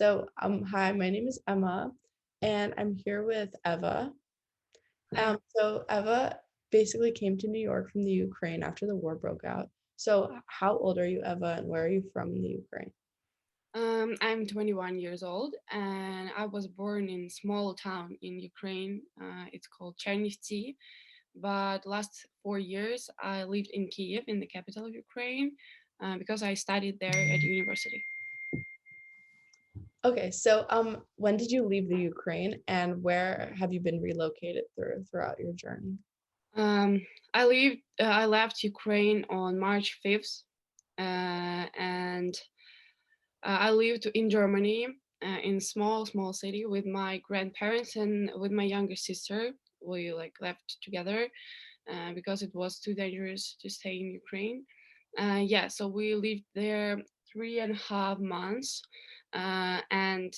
Hi, my name is Emma, and I'm here with Eva. Hi. So Eva basically came to New York from the Ukraine after the war broke out. So, how old are you, Eva, and where are you from in the Ukraine? I'm 21 years old and I was born in small town in Ukraine. It's called Chernivtsi. But last 4 years I lived in Kiev, in the capital of Ukraine, because I studied there at university. Okay, so when did you leave the Ukraine, and where have you been relocated throughout your journey? I left Ukraine on March 5th, and I lived in Germany, in small city with my grandparents and with my younger sister. We like left together because it was too dangerous to stay in Ukraine. Yeah, so we lived there 3.5 months. And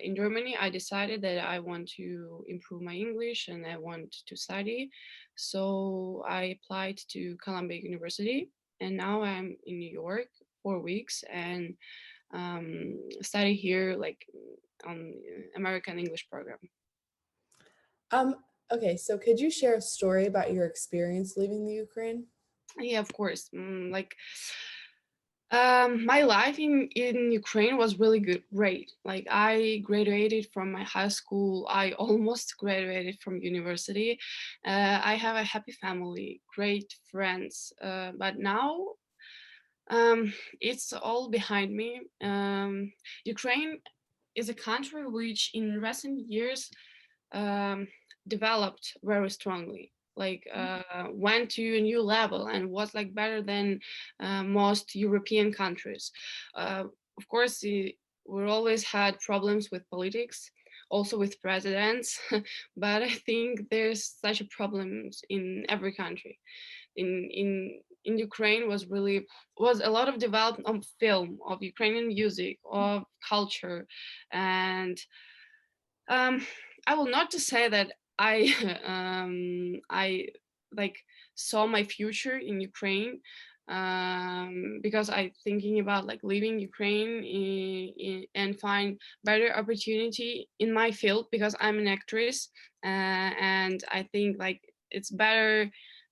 in Germany, I decided that I want to improve my English and I want to study. So I applied to Columbia University, and now I'm in New York 4 weeks and study here like on American English program. Okay, so could you share a story about your experience leaving the Ukraine? Yeah, of course. My life in Ukraine was really good, great. Like I graduated from my high school. I almost graduated from university. I have a happy family, great friends. But now it's all behind me. Ukraine is a country which in recent years um, developed very strongly, like went to a new level and was like better than most European countries. Of course, we always had problems with politics, also with presidents, but I think there's such a problems in every country. In Ukraine was a lot of development of film, of Ukrainian music, of culture, and um, I will not to say that I I like saw my future in Ukraine, because I thinking about like leaving Ukraine and find better opportunity in my field because I'm an actress, and I think like it's better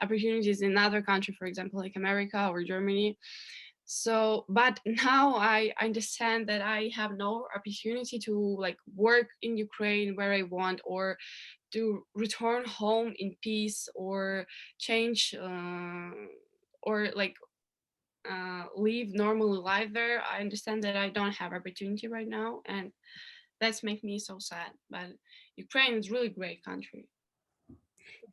opportunities in other country, for example, like America or Germany. So but now I understand that I have no opportunity to like work in Ukraine where I want, or to return home in peace, or change or like live normal life there. I understand that I don't have opportunity right now, and that's make me so sad. But Ukraine is really great country.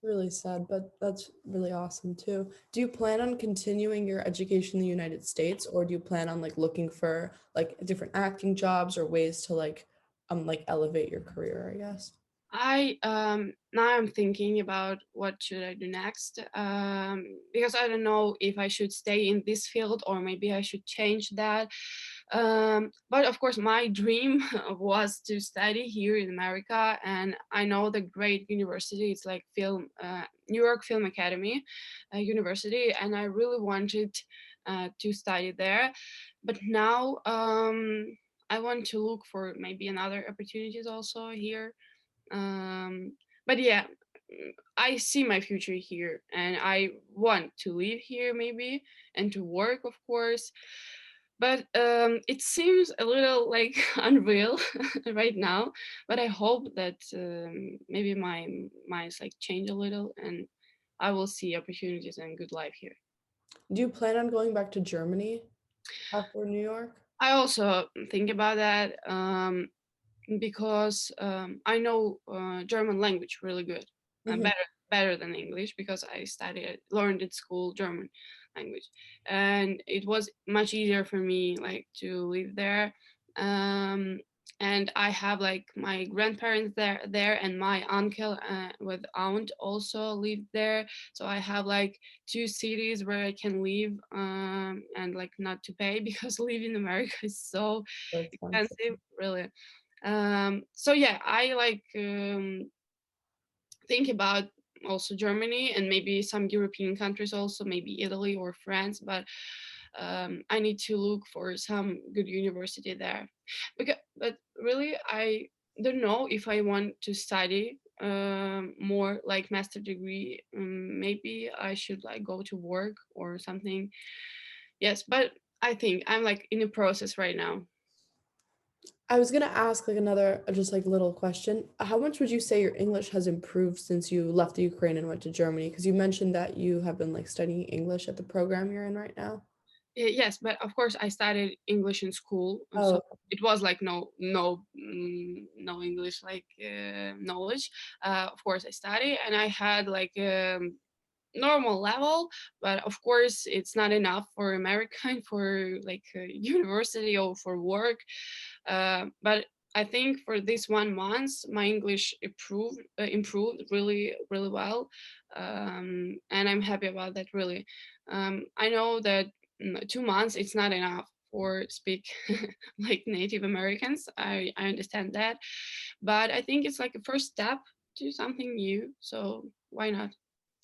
Really sad, but that's really awesome too. Do you plan on continuing your education in the United States, or do you plan on like looking for like different acting jobs or ways to like elevate your career, I guess? I now I'm thinking about what should I do next, because I don't know if I should stay in this field or maybe I should change that. But of course, my dream was to study here in America, and I know the great university. It's like New York Film Academy University, and I really wanted to study there. But now I want to look for maybe another opportunities also here. But yeah, I see my future here and I want to live here maybe, and to work, of course. But it seems a little like unreal right now. But I hope that maybe my minds like change a little, and I will see opportunities and good life here. Do you plan on going back to Germany after New York? I also think about that, because I know German language really good, Mhm. better than English because I learned at school German language, and it was much easier for me like to live there. Um, and I have like my grandparents there, and my uncle with aunt also lived there. So I have like two cities where I can live, and like not to pay because living in America is so So expensive. expensive, really. So yeah, I like think about also Germany and maybe some European countries, also maybe Italy or France, but I need to look for some good university there. But really, I don't know if I want to study more like master degree. Maybe I should like go to work or something. Yes, but I think I'm like in a process right now. I was gonna ask like another just like little question. How much would you say your English has improved since you left the Ukraine and went to Germany? Because you mentioned that you have been like studying English at the program you're in right now. Yes, but of course I studied English in school, so Oh, it was like no English like knowledge. Of course I study, and I had like normal level, but of course it's not enough for American for like university or for work. But I think for this 1 month, my English improved really well, and I'm happy about that. Really, I know that 2 months it's not enough for speak like Native Americans. I understand that, but I think it's like a first step to something new. So why not?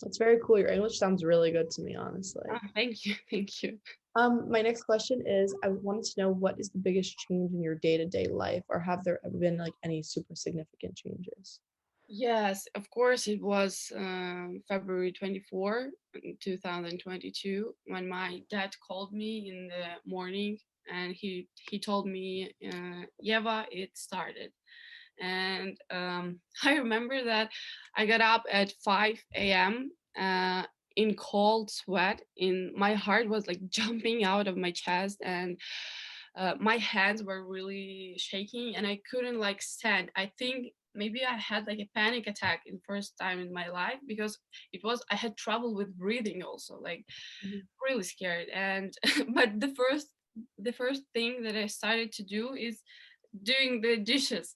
that's very cool. Your English sounds really good to me, honestly. Thank you, thank you. My next question is, I wanted to know what is the biggest change in your day-to-day life, or have there ever been like any super significant changes? Yes, of course, it was February 24, 2022, when my dad called me in the morning and he told me, Yeva, it started. And I remember that I got up at 5 a.m. In cold sweat. In my heart was like jumping out of my chest, and my hands were really shaking, and I couldn't like stand. I think maybe I had like a panic attack in first time in my life because I had trouble with breathing also, like Mhm. really scared. And but the first thing that I started to do is doing the dishes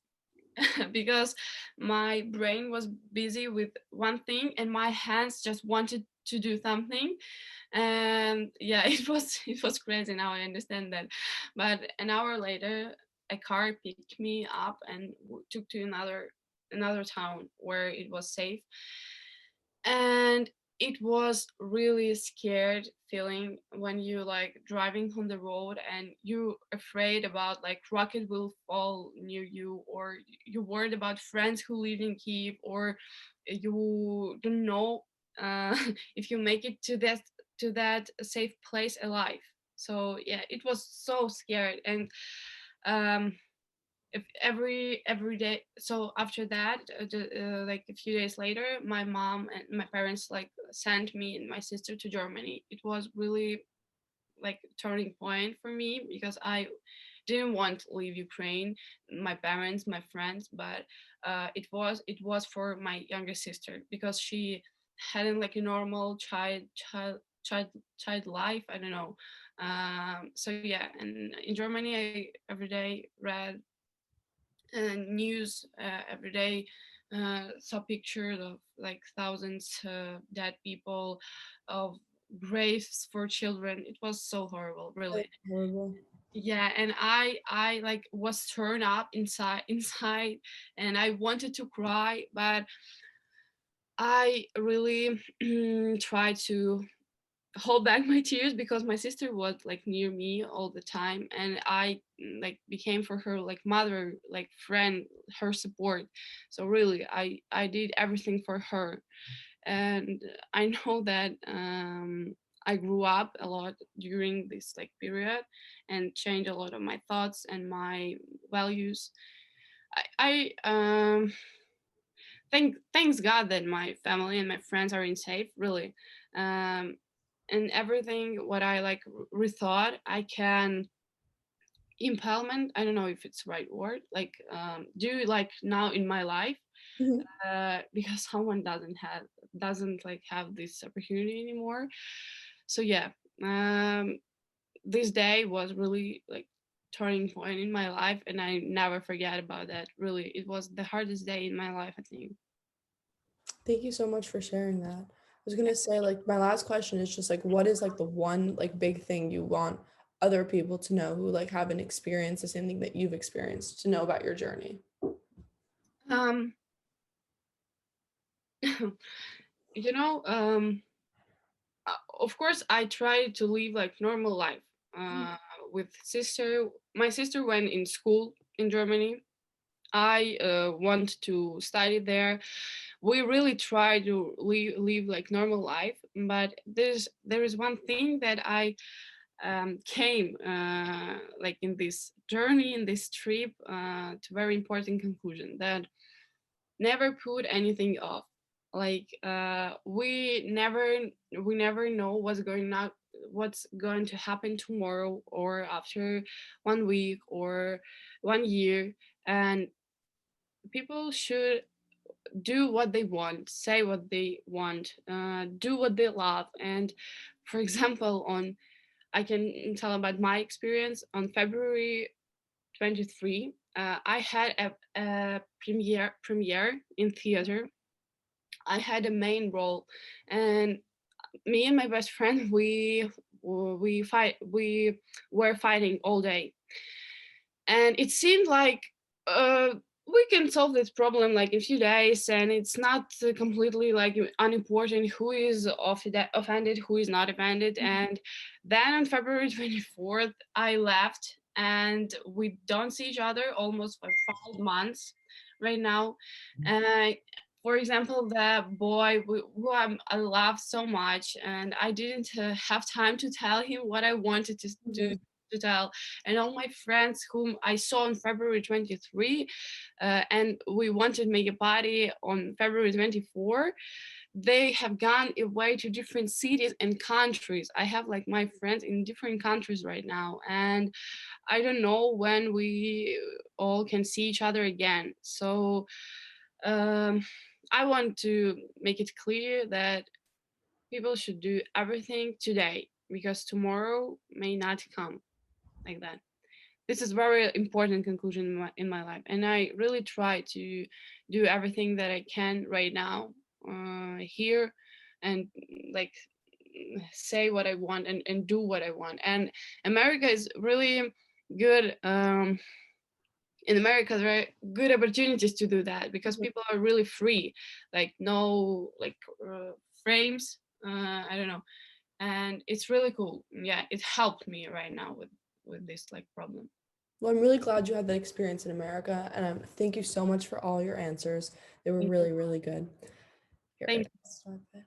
because my brain was busy with one thing and my hands just wanted to do something. And yeah, it was crazy. Now I understand that. But an hour later, a car picked me up and took to another town where it was safe. And it was really scared feeling when you like driving on the road and you afraid about like rocket will fall near you, or you worried about friends who live in Kiev, or you don't know if you make it to that safe place alive. So yeah, it was so scared. And um if every day, so after that, like a few days later, my mom and my parents like sent me and my sister to Germany. It was really like turning point for me because I didn't want to leave Ukraine, my parents, my friends, but it was for my younger sister because she hadn't like a normal child life. I don't know. So yeah, and in Germany, I every day read news every day, saw pictures of like thousands dead people, of graves for children. It was so horrible, That's really. horrible. Yeah, and I like was turned up inside inside, and I wanted to cry, but I really tried to hold back my tears because my sister was like near me all the time, and I like became for her like mother, like friend, her support. So really I did everything for her. And I know that I grew up a lot during this like period and changed a lot of my thoughts and my values. I thanks God that my family and my friends are in safe, really. um and everything what I like rethought, I can implement, I don't know if it's the right word, like do like now in my life, Mhm. because someone doesn't like have this opportunity anymore. So yeah, um this day was really like turning point in my life, and I never forget about that. Really, it was the hardest day in my life, I think. Thank you so much for sharing that. I was gonna say, like, my last question is just like, what is like the one like big thing you want other people to know who like haven't experienced the same thing that you've experienced to know about your journey? um you know, of course I tried to live like normal life, uh, with sister. My sister went in school in Germany. I want to study there. We really try to live like normal life, but there is one thing that I came like in this journey, in this trip, to very important conclusion that never put anything off. Like we never know what's going to happen tomorrow or after 1 week or 1 year, and people should do what they want, say what they want, do what they love. And for example, on I can tell about my experience on February 23. I had a premiere in theater. I had a main role, and me and my best friend we were fighting all day, and it seemed like uh, we can solve this problem like in a few days, and it's not completely like unimportant who is offended, who is not offended. And then on February 24th, I left, and we don't see each other almost for 5 months right now. uh, for example, the boy who I love so much, and I didn't have time to tell him what I wanted Mhm. to tell. And all my friends whom I saw on February 23, and we wanted to make a party on February 24, they have gone away to different cities and countries. I have like my friends in different countries right now, and I don't know when we all can see each other again. So um, I want to make it clear that people should do everything today because tomorrow may not come like that. This is very important conclusion in my life, and I really try to do everything that I can right now, here, and like say what I want, and do what I want. And America is really good. In America, there are good opportunities to do that because Mhm. people are really free, like no like frames. I don't know, and it's really cool. Yeah, it helped me right now with this like problem. Well, I'm really glad you had that experience in America, and thank you so much for all your answers. They were Thank you. really, really good. Here, Thank I stop it.